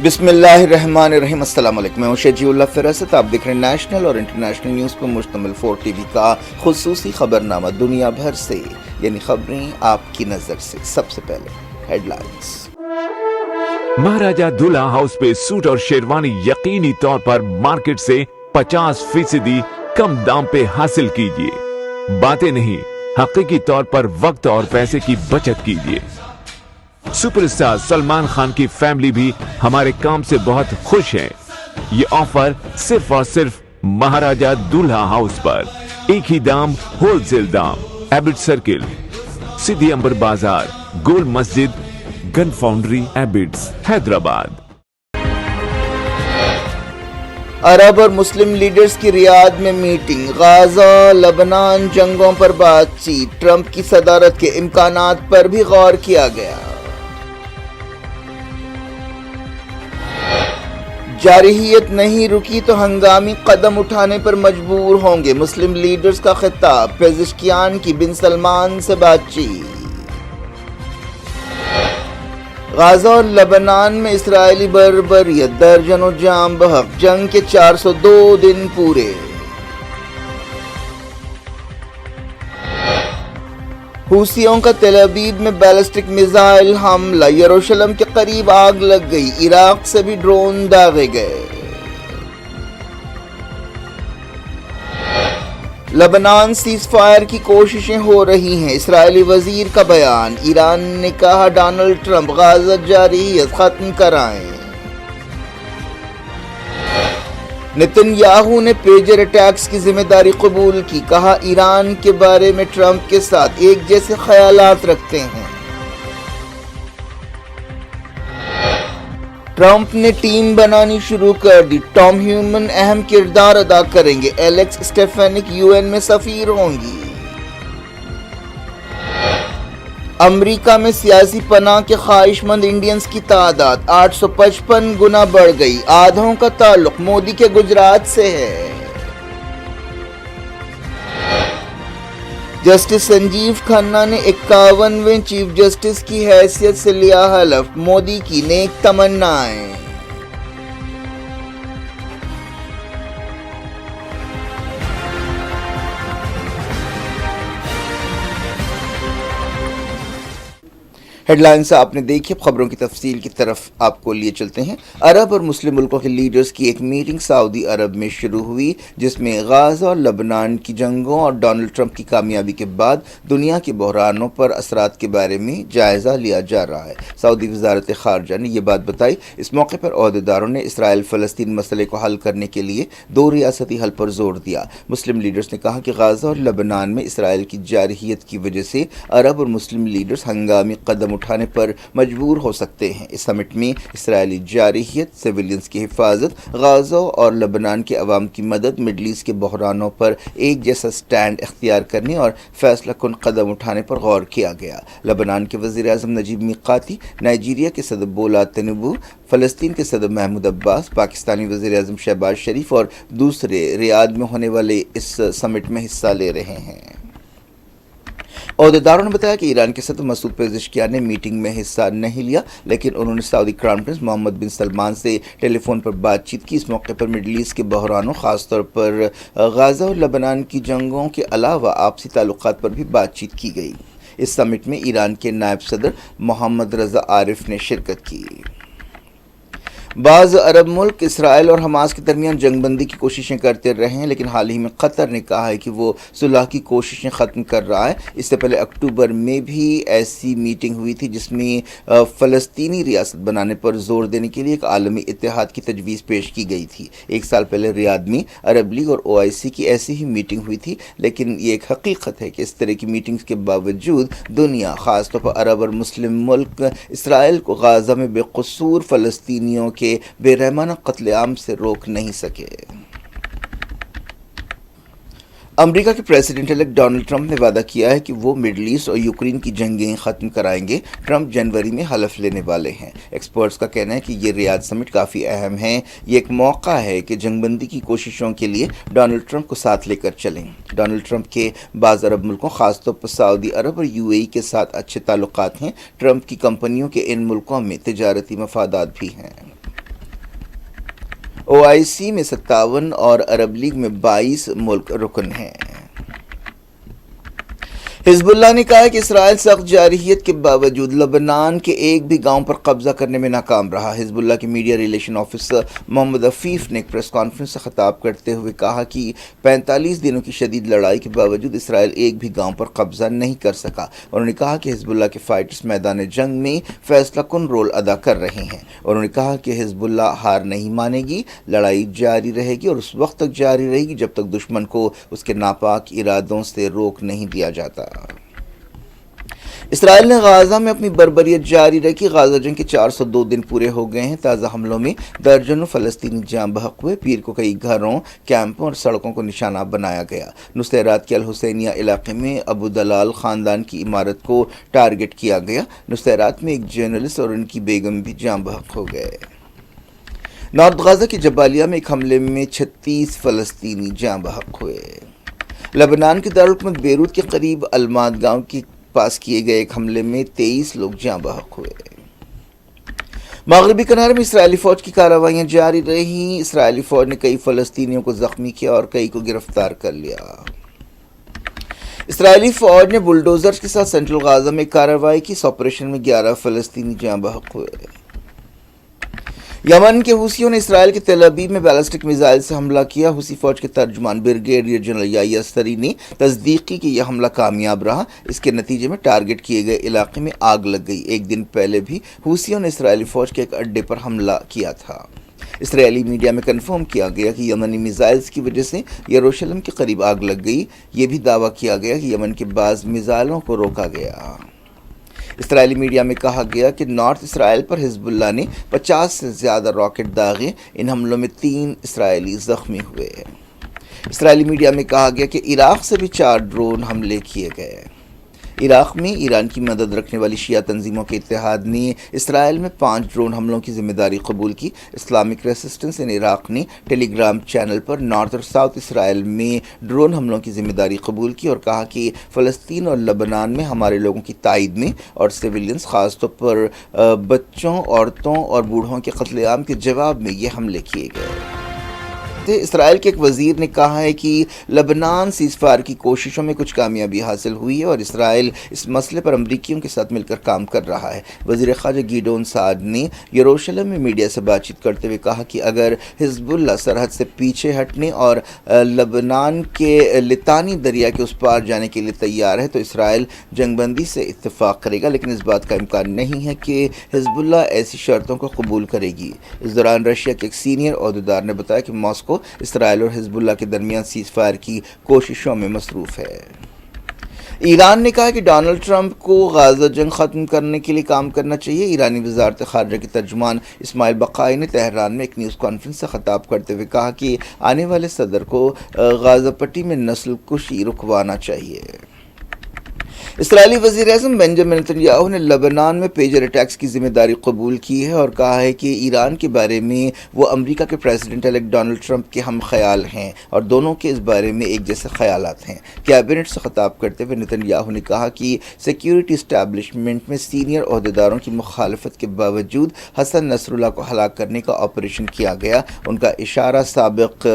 بسم اللہ الرحمن الرحیم۔ السلام علیکم، میں ہوں شجیع اللہ فراست۔ آپ دیکھ رہے ہیں نیشنل اور انٹرنیشنل نیوز پر مشتمل 4 ٹی وی کا خصوصی خبرنامہ دنیا بھر سے، یعنی خبریں آپ کی نظر سے۔ سب سے پہلے ہیڈ لائنز۔ مہاراجہ دلہا ہاؤس پہ سوٹ اور شیروانی یقینی طور پر مارکیٹ سے 50% کم دام پہ حاصل کیجیے۔ باتیں نہیں، حقیقی طور پر وقت اور پیسے کی بچت کیجیے۔ سپر اسٹار سلمان خان کی فیملی بھی ہمارے کام سے بہت خوش ہے۔ یہ آفر صرف اور صرف مہاراجہ دلہا ہاؤس پر، ایک ہی دام، ہول سیل دام، ایبٹ سرکل، سدھی امبر بازار، گول مسجد، گن فاؤنڈری ایبٹس، حیدرآباد۔ عرب اور مسلم لیڈرز کی ریاض میں میٹنگ، غزہ لبنان جنگوں پر بات چیت، ٹرمپ کی صدارت کے امکانات پر بھی غور کیا گیا۔ جارحیت نہیں رکی تو ہنگامی قدم اٹھانے پر مجبور ہوں گے، مسلم لیڈرز کا خطاب، پزشکیان کی بن سلمان سے بات چیت۔ غزہ اور لبنان میں اسرائیلی بربریت، درجنوں جاں بحق، جنگ کے 402 دن پورے۔ حوثیوں کا تل ابیب میں بیلسٹک میزائل حملہ، یروشلم کے قریب آگ لگ گئی، عراق سے بھی ڈرون داغے گئے۔ لبنان سیز فائر کی کوششیں ہو رہی ہیں، اسرائیلی وزیر کا بیان، ایران نے کہا ڈونلڈ ٹرمپ غزہ جارحیت ختم کرائیں۔ نتن یاہو نے پیجر اٹیکس کی ذمہ داری قبول کی، کہا ایران کے بارے میں ٹرمپ کے ساتھ ایک جیسے خیالات رکھتے ہیں۔ ٹرمپ نے ٹیم بنانی شروع کر دی، ٹام ہیومن اہم کردار ادا کریں گے، ایلیکس اسٹیفینک UN میں سفیر ہوں گی۔ امریکہ میں سیاسی پناہ کے خواہش مند انڈینز کی تعداد 855 گنا بڑھ گئی، آدھوں کا تعلق مودی کے گجرات سے ہے۔ جسٹس سنجیو کھنہ نے 51ویں چیف جسٹس کی حیثیت سے لیا حلف، مودی کی نیک تمنائیں۔ ہیڈ لائنز آپ نے دیکھی، اب خبروں کی تفصیل کی طرف آپ کو لیے چلتے ہیں۔ عرب اور مسلم ملکوں کے لیڈرز کی ایک میٹنگ سعودی عرب میں شروع ہوئی، جس میں غزہ اور لبنان کی جنگوں اور ڈونلڈ ٹرمپ کی کامیابی کے بعد دنیا کے بحرانوں پر اثرات کے بارے میں جائزہ لیا جا رہا ہے۔ سعودی وزارت خارجہ نے یہ بات بتائی۔ اس موقع پر عہدیداروں نے اسرائیل فلسطین مسئلے کو حل کرنے کے لیے 2 ریاستی حل پر زور دیا۔ مسلم لیڈرز نے کہا کہ غزہ اور لبنان میں اسرائیل کی جارحیت کی وجہ سے عرب اور مسلم لیڈرز ہنگامی قدم اٹھانے پر مجبور ہو سکتے ہیں۔ اس سمٹ میں اسرائیلی جارحیت، سویلینز کی حفاظت، غزہ اور لبنان کے عوام کی مدد، مڈل ایسٹ کے بحرانوں پر ایک جیسا سٹینڈ اختیار کرنے اور فیصلہ کن قدم اٹھانے پر غور کیا گیا۔ لبنان کے وزیر اعظم نجیب میقاتی، نائجیریا کے صدر بولا تنبو، فلسطین کے صدر محمود عباس، پاکستانی وزیر اعظم شہباز شریف اور دوسرے ریاض میں ہونے والے اس سمٹ میں حصہ لے رہے ہیں۔ عہدیداروں نے بتایا کہ ایران کے صدر مسعود پزشکیان نے میٹنگ میں حصہ نہیں لیا، لیکن انہوں نے سعودی کراؤن پرنس محمد بن سلمان سے ٹیلی فون پر بات چیت کی۔ اس موقع پر مڈل ایسٹ کے بحرانوں، خاص طور پر غزہ اور لبنان کی جنگوں کے علاوہ آپسی تعلقات پر بھی بات چیت کی گئی۔ اس سمٹ میں ایران کے نائب صدر محمد رضا عارف نے شرکت کی۔ بعض عرب ملک اسرائیل اور حماس کے درمیان جنگ بندی کی کوششیں کرتے رہے ہیں، لیکن حال ہی میں قطر نے کہا ہے کہ وہ صلح کی کوششیں ختم کر رہا ہے۔ اس سے پہلے اکتوبر میں بھی ایسی میٹنگ ہوئی تھی جس میں فلسطینی ریاست بنانے پر زور دینے کے لیے ایک عالمی اتحاد کی تجویز پیش کی گئی تھی۔ 1 سال پہلے ریاض میں عرب لیگ اور OIC کی ایسی ہی میٹنگ ہوئی تھی، لیکن یہ ایک حقیقت ہے کہ اس طرح کی میٹنگز کے باوجود دنیا، خاص طور پر عرب اور مسلم ملک، اسرائیل کو غزہ میں بے قصور فلسطینیوں کے بے رحمانہ قتل عام سے روک نہیں سکے۔ امریکہ کے پریزیڈنٹ الیکٹ ڈونلڈ ٹرمپ نے وعدہ کیا ہے کہ وہ مڈل ایسٹ اور یوکرین کی جنگیں ختم کرائیں گے۔ ٹرمپ جنوری میں حلف لینے والے ہیں۔ ایکسپرٹس کا کہنا ہے کہ یہ ریاض سمٹ کافی اہم ہے۔ یہ ایک موقع ہے کہ جنگ بندی کی کوششوں کے لیے ڈونلڈ ٹرمپ کو ساتھ لے کر چلیں۔ ڈونلڈ ٹرمپ کے بعض عرب ملکوں، خاص طور پر سعودی عرب اور UAE کے ساتھ اچھے تعلقات ہیں۔ ٹرمپ کی کمپنیوں کے ان ملکوں میں تجارتی مفادات بھی ہیں۔ OIC میں 57 اور عرب لیگ میں 22 ملک رکن ہیں۔ حزب اللہ نے کہا ہے کہ اسرائیل سخت جارحیت کے باوجود لبنان کے ایک بھی گاؤں پر قبضہ کرنے میں ناکام رہا۔ حزب اللہ کے میڈیا ریلیشن آفیسر محمد عفیف نے ایک پریس کانفرنس سے خطاب کرتے ہوئے کہا کہ 45 دنوں کی شدید لڑائی کے باوجود اسرائیل ایک بھی گاؤں پر قبضہ نہیں کر سکا۔ انہوں نے کہا کہ حزب اللہ کے فائٹرز میدان جنگ میں فیصلہ کن رول ادا کر رہے ہیں۔ انہوں نے کہا کہ حزب اللہ ہار نہیں مانے گی، لڑائی جاری رہے گی اور اس وقت تک جاری رہے گی جب تک دشمن کو اس کے ناپاک ارادوں سے روک نہیں دیا جاتا۔ اسرائیل نے غازہ میں اپنی بربریت جاری رکھی۔ غازہ جنگ کے 402 دن پورے ہو گئے ہیں۔ تازہ حملوں میں درجنوں فلسطینی جاں بحق ہوئے۔ پیر کو کئی گھروں، کیمپوں اور سڑکوں کو نشانہ بنایا گیا۔ نصیرات کے الحسینیہ علاقے میں ابو دلال خاندان کی عمارت کو ٹارگٹ کیا گیا۔ نصیرات میں ایک جرنلسٹ اور ان کی بیگم بھی جاں بحق ہو گئے۔ نارتھ غازہ کے جبالیہ میں ایک حملے میں 36 فلسطینی جاں بحق ہوئے۔ لبنان کے دارالحکومت بیروت کے قریب الماد گاؤں کے پاس کیے گئے ایک حملے میں 23 لوگ جاں بحق ہوئے۔ مغربی کنارے میں اسرائیلی فوج کی کارروائیاں جاری رہیں۔ اسرائیلی فوج نے کئی فلسطینیوں کو زخمی کیا اور کئی کو گرفتار کر لیا۔ اسرائیلی فوج نے بلڈوزرز کے ساتھ سینٹرل غازہ میں کارروائی کی۔ اس آپریشن میں 11 فلسطینی جاں بحق ہوئے۔ یمن کے حوثیوں نے اسرائیل کے تل ابیب میں بیلسٹک میزائل سے حملہ کیا۔ حوثی فوج کے ترجمان بریگیڈیئر جنرل یحییٰ سری نے تصدیق کی کہ یہ حملہ کامیاب رہا۔ اس کے نتیجے میں ٹارگٹ کیے گئے علاقے میں آگ لگ گئی۔ ایک دن پہلے بھی حوثیوں نے اسرائیلی فوج کے ایک اڈے پر حملہ کیا تھا۔ اسرائیلی میڈیا میں کنفرم کیا گیا کہ یمنی میزائلز کی وجہ سے یروشلم کے قریب آگ لگ گئی۔ یہ بھی دعویٰ کیا گیا کہ یمن کے بعض میزائلوں کو روکا گیا۔ اسرائیلی میڈیا میں کہا گیا کہ نارتھ اسرائیل پر حزب اللہ نے 50 سے زیادہ راکٹ داغے۔ ان حملوں میں 3 اسرائیلی زخمی ہوئے۔ اسرائیلی میڈیا میں کہا گیا کہ عراق سے بھی 4 ڈرون حملے کیے گئے۔ عراق میں ایران کی مدد رکھنے والی شیعہ تنظیموں کے اتحاد نے اسرائیل میں 5 ڈرون حملوں کی ذمہ داری قبول کی۔ اسلامک ریسسٹنس ان عراق نے ٹیلی گرام چینل پر نارتھ اور ساؤتھ اسرائیل میں ڈرون حملوں کی ذمہ داری قبول کی اور کہا کہ فلسطین اور لبنان میں ہمارے لوگوں کی تائید میں اور سویلینز خاص طور پر بچوں، عورتوں اور بوڑھوں کے قتل عام کے جواب میں یہ حملے کیے گئے۔ اسرائیل کے ایک وزیر نے کہا ہے کہ لبنان سیز فائر کی کوششوں میں کچھ کامیابی حاصل ہوئی ہے اور اسرائیل اس مسئلے پر امریکیوں کے ساتھ مل کر کام کر رہا ہے۔ وزیر خارجہ گیڈون سعد نے یروشلم میں میڈیا سے بات چیت کرتے ہوئے کہا کہ اگر حزب اللہ سرحد سے پیچھے ہٹنے اور لبنان کے لتانی دریا کے اس پار جانے کے لیے تیار ہے تو اسرائیل جنگ بندی سے اتفاق کرے گا، لیکن اس بات کا امکان نہیں ہے کہ حزب اللہ ایسی شرطوں کو قبول کرے گی۔ اس دوران رشیا کے ایک سینئر عہدیدار نے بتایا کہ ماسکو اسرائیل اور حزب اللہ کے درمیان سیز فائر کی کوششوں میں مصروف ہے۔ ایران نے کہا کہ ڈونلڈ ٹرمپ کو غازہ جنگ ختم کرنے کے لیے کام کرنا چاہیے۔ ایرانی وزارت خارجہ کے ترجمان اسماعیل بقائی نے تہران میں ایک نیوز کانفرنس سے خطاب کرتے ہوئے کہا کہ آنے والے صدر کو غازہ پٹی میں نسل کشی رکوانا چاہیے۔ اسرائیلی وزیر اعظم بنجامن نتنیاہو نے لبنان میں پیجر اٹیکس کی ذمہ داری قبول کی ہے اور کہا ہے کہ ایران کے بارے میں وہ امریکہ کے پریزیڈنٹ الیکٹ ڈونلڈ ٹرمپ کے ہم خیال ہیں اور دونوں کے اس بارے میں ایک جیسے خیالات ہیں۔ کیبنٹ سے خطاب کرتے ہوئے نتنیاہو نے کہا کہ سیکیورٹی اسٹیبلشمنٹ میں سینئر عہدیداروں کی مخالفت کے باوجود حسن نصر اللہ کو ہلاک کرنے کا آپریشن کیا گیا۔ ان کا اشارہ سابق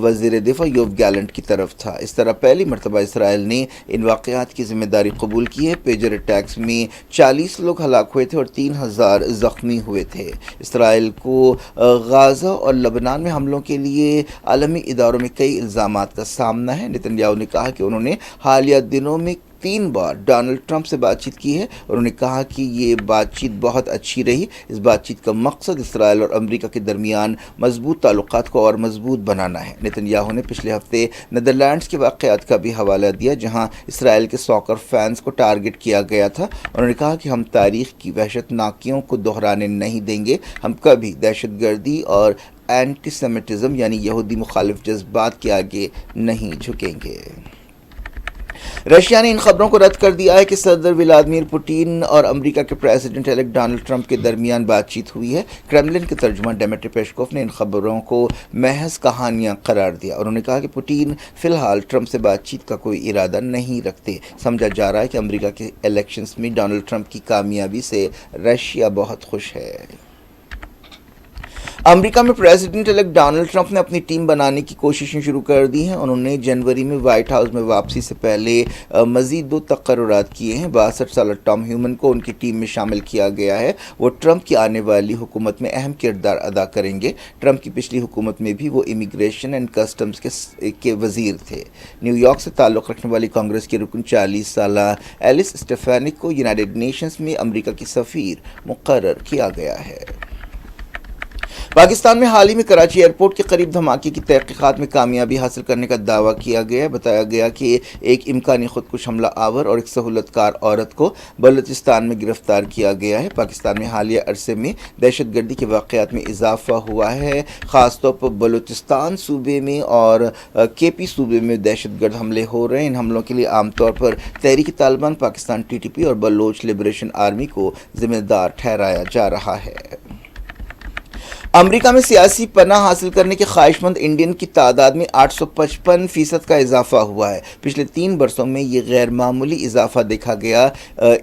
وزیر دفاع یوو گیلنٹ کی طرف تھا۔ اس طرح پہلی مرتبہ اسرائیل نے ان واقعات کی ذمہ داری قبول کی ہے۔ پیجر اٹیکس میں 40 لوگ ہلاک ہوئے تھے اور 3000 زخمی ہوئے تھے۔ اسرائیل کو غازہ اور لبنان میں حملوں کے لیے عالمی اداروں میں کئی الزامات کا سامنا ہے۔ نتنیاہو نے کہا کہ انہوں نے حالیہ دنوں میں 3 بار ڈونلڈ ٹرمپ سے بات چیت کی ہے۔ انہوں نے کہا کہ یہ بات چیت بہت اچھی رہی۔ اس بات چیت کا مقصد اسرائیل اور امریکہ کے درمیان مضبوط تعلقات کو اور مضبوط بنانا ہے۔ نتنیاہو نے پچھلے ہفتے نیدرلینڈز کے واقعات کا بھی حوالہ دیا جہاں اسرائیل کے ساکر فینس کو ٹارگٹ کیا گیا تھا۔ انہوں نے کہا کہ ہم تاریخ کی وحشت ناکیوں کو دہرانے نہیں دیں گے۔ ہم کبھی دہشت گردی اور اینٹی سیمیٹزم یعنی یہودی مخالف جذبات کے آگے نہیں جھکیں گے۔ رشیا نے ان خبروں کو رد کر دیا ہے کہ صدر ولادیمیر پوٹین اور امریکہ کے پریزیڈنٹ الیکٹ ڈونلڈ ٹرمپ کے درمیان بات چیت ہوئی ہے۔ کرملن کے ترجمان ڈیمیٹری پیسکوف نے ان خبروں کو محض کہانیاں قرار دیا۔ انہوں نے کہا کہ پوٹین فی الحال ٹرمپ سے بات چیت کا کوئی ارادہ نہیں رکھتے۔ سمجھا جا رہا ہے کہ امریکہ کے الیکشنز میں ڈونلڈ ٹرمپ کی کامیابی سے رشیا بہت خوش ہے۔ امریکہ میں پریزیڈنٹ الیکٹ ڈونلڈ ٹرمپ نے اپنی ٹیم بنانے کی کوششیں شروع کر دی ہیں. انہوں نے جنوری میں وائٹ ہاؤس میں واپسی سے پہلے مزید 2 تقررات کیے ہیں. 62 سالہ ٹام ہیومن کو ان کی ٹیم میں شامل کیا گیا ہے. وہ ٹرمپ کی آنے والی حکومت میں اہم کردار ادا کریں گے. ٹرمپ کی پچھلی حکومت میں بھی وہ امیگریشن اینڈ کسٹمز کے وزیر تھے. نیو یارک سے تعلق رکھنے والی کانگریس کے رکن 40 سالہ ایلس اسٹیفینک کو یونائیٹڈ نیشنز میں امریکہ کی سفیر مقرر کیا گیا ہے. پاکستان میں حال ہی میں کراچی ایئرپورٹ کے قریب دھماکے کی تحقیقات میں کامیابی حاصل کرنے کا دعویٰ کیا گیا ہے. بتایا گیا کہ ایک امکانی خودکش حملہ آور اور ایک سہولت کار عورت کو بلوچستان میں گرفتار کیا گیا ہے. پاکستان میں حالیہ عرصے میں دہشت گردی کے واقعات میں اضافہ ہوا ہے. خاص طور پر بلوچستان صوبے میں اور کے پی صوبے میں دہشت گرد حملے ہو رہے ہیں. ان حملوں کے لیے عام طور پر تحریک طالبان، پاکستان TTP اور بلوچ لبریشن آرمی کو ذمہ دار ٹھہرایا جا رہا ہے. امریکہ میں سیاسی پناہ حاصل کرنے کے خواہش مند انڈین کی تعداد میں 855% کا اضافہ ہوا ہے. پچھلے 3 برسوں میں یہ غیر معمولی اضافہ دیکھا گیا.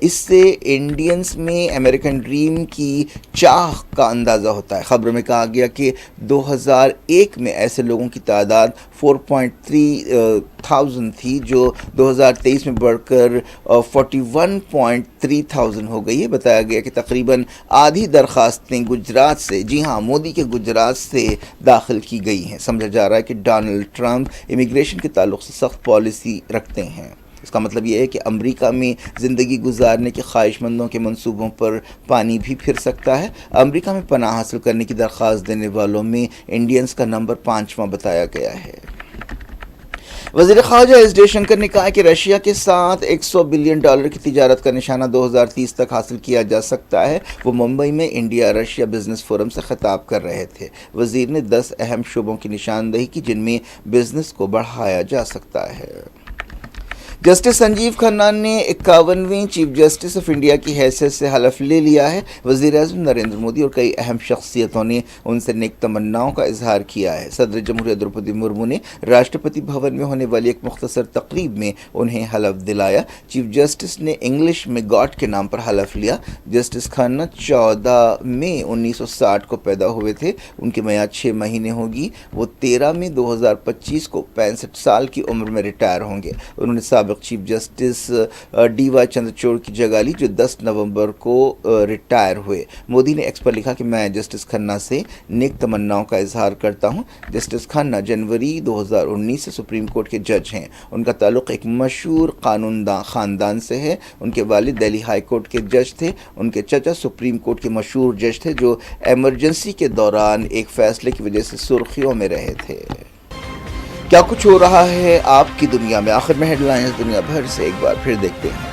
اس سے انڈینز میں امریکن ڈریم کی چاہ کا اندازہ ہوتا ہے. خبروں میں کہا گیا کہ 2001 میں ایسے لوگوں کی تعداد 4.3,000 تھی، جو 2023 میں بڑھ کر 41.3,000 ہو گئی ہے. بتایا گیا کہ تقریباً آدھی درخواستیں گجرات سے، جی ہاں، مودی کے گجرات سے داخل کی گئی ہیں. سمجھا جا رہا ہے کہ ڈونلڈ ٹرمپ امیگریشن کے تعلق سے سخت پالیسی رکھتے ہیں. اس کا مطلب یہ ہے کہ امریکہ میں زندگی گزارنے کے خواہش مندوں کے منصوبوں پر پانی بھی پھر سکتا ہے. امریکہ میں پناہ حاصل کرنے کی درخواست دینے والوں میں انڈینز کا نمبر 5واں بتایا گیا ہے. وزیر خارجہ ایس جے شنکر نے کہا کہ رشیا کے ساتھ $100 بلین کی تجارت کا نشانہ 2030 تک حاصل کیا جا سکتا ہے. وہ ممبئی میں انڈیا رشیا بزنس فورم سے خطاب کر رہے تھے. وزیر نے 10 اہم شعبوں کی نشاندہی کی جن میں بزنس کو بڑھایا جا سکتا ہے. جسٹس سنجیو کھنہ نے 51ویں چیف جسٹس آف انڈیا کی حیثیت سے حلف لے لیا ہے. وزیر اعظم نریندر مودی اور کئی اہم شخصیتوں نے ان سے نیک تمناؤں کا اظہار کیا ہے. صدر جمہوریہ دروپدی مرمو نے راشٹرپتی بھون میں ہونے والی ایک مختصر تقریب میں انہیں حلف دلایا. چیف جسٹس نے انگلش میں گاڈ کے نام پر حلف لیا. جسٹس کھنہ 14 مئی 1960 کو پیدا ہوئے تھے. ان کی میعاد 6 مہینے ہوگی. وہ 13 مئی 2025 کو 65 سال کی عمر میں ریٹائر ہوں گے. انہوں نے سابق chief justice D Y Chandrachud کی جگہ لی، جو 10 نومبر کو ریٹائر ہوئے. مودی نے ایکس پر لکھا کہ میں جسٹس کھنہ سے نیک تمناؤں کا اظہار کرتا ہوں. جسٹس کھنہ جنوری 2019 سے سپریم کورٹ کے جج ہیں. ان کا تعلق ایک مشہور قانون داں خاندان سے ہے. ان کے والد دہلی ہائی کورٹ کے جج تھے. ان کے چچا سپریم کورٹ کے مشہور جج تھے جو ایمرجنسی کے دوران ایک فیصلے کی وجہ سے سرخیوں میں رہے تھے. کیا کچھ ہو رہا ہے آپ کی دنیا میں؟ آخر میں ہیڈ لائنز دنیا بھر سے ایک بار پھر دیکھتے ہیں.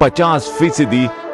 50%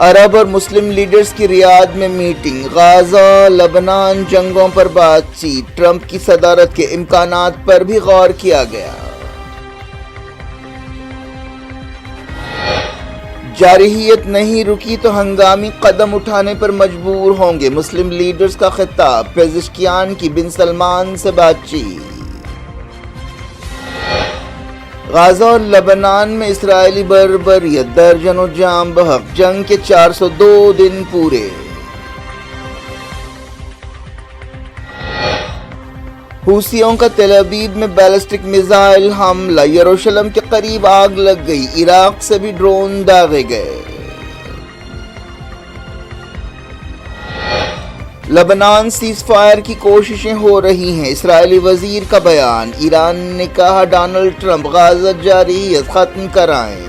عرب اور مسلم لیڈرز کی ریاض میں میٹنگ. غازہ لبنان جنگوں پر بات چیت. ٹرمپ کی صدارت کے امکانات پر بھی غور کیا گیا. جارحیت نہیں رکی تو ہنگامی قدم اٹھانے پر مجبور ہوں گے. مسلم لیڈرز کا خطاب. پزشکیان کی بن سلمان سے بات چیت. غازہ اور لبنان میں اسرائیلی بربریت. درجنوں جاں بحق. جنگ کے 402 دن پورے. حوثیوں کا تل ابیب میں بیلسٹک میزائل حملہ. یروشلم کے قریب آگ لگ گئی. عراق سے بھی ڈرون داغے گئے. لبنان سیز فائر کی کوششیں ہو رہی ہیں. اسرائیلی وزیر کا بیان. ایران نے کہا ڈونلڈ ٹرمپ غزہ جارحیت ختم کرائیں.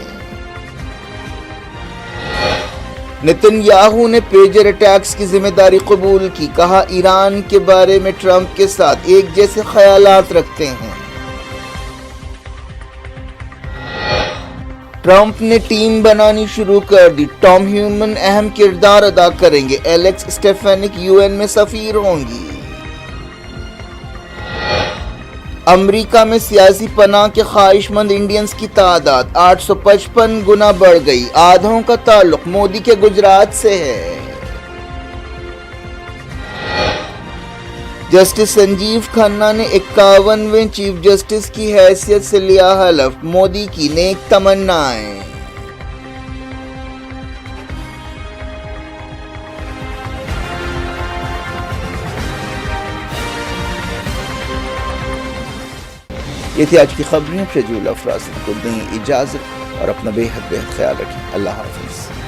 نتن یاہو نے پیجر اٹیکس کی ذمہ داری قبول کی. کہا ایران کے بارے میں ٹرمپ کے ساتھ ایک جیسے خیالات رکھتے ہیں. ٹرمپ نے ٹیم بنانی شروع کر دی، ٹام ہیومن اہم کردار ادا کریں گے، ایلیکس اسٹیفینک UN میں سفیر ہوں گی۔ امریکہ میں سیاسی پناہ کے خواہش مند انڈینز کی تعداد 855 گنا بڑھ گئی، آدھوں کا تعلق مودی کے گجرات سے ہے۔ جسٹس سنجیو کھنہ نے 51ویں چیف جسٹس کی حیثیت سے لیا حلف، مودی کی نیک تمنائیں۔ یہ تھی آج کی خبریں، شجول افراز کو دیں اجازت اور اپنا بے حد خیال رکھیں۔ اللہ حافظ۔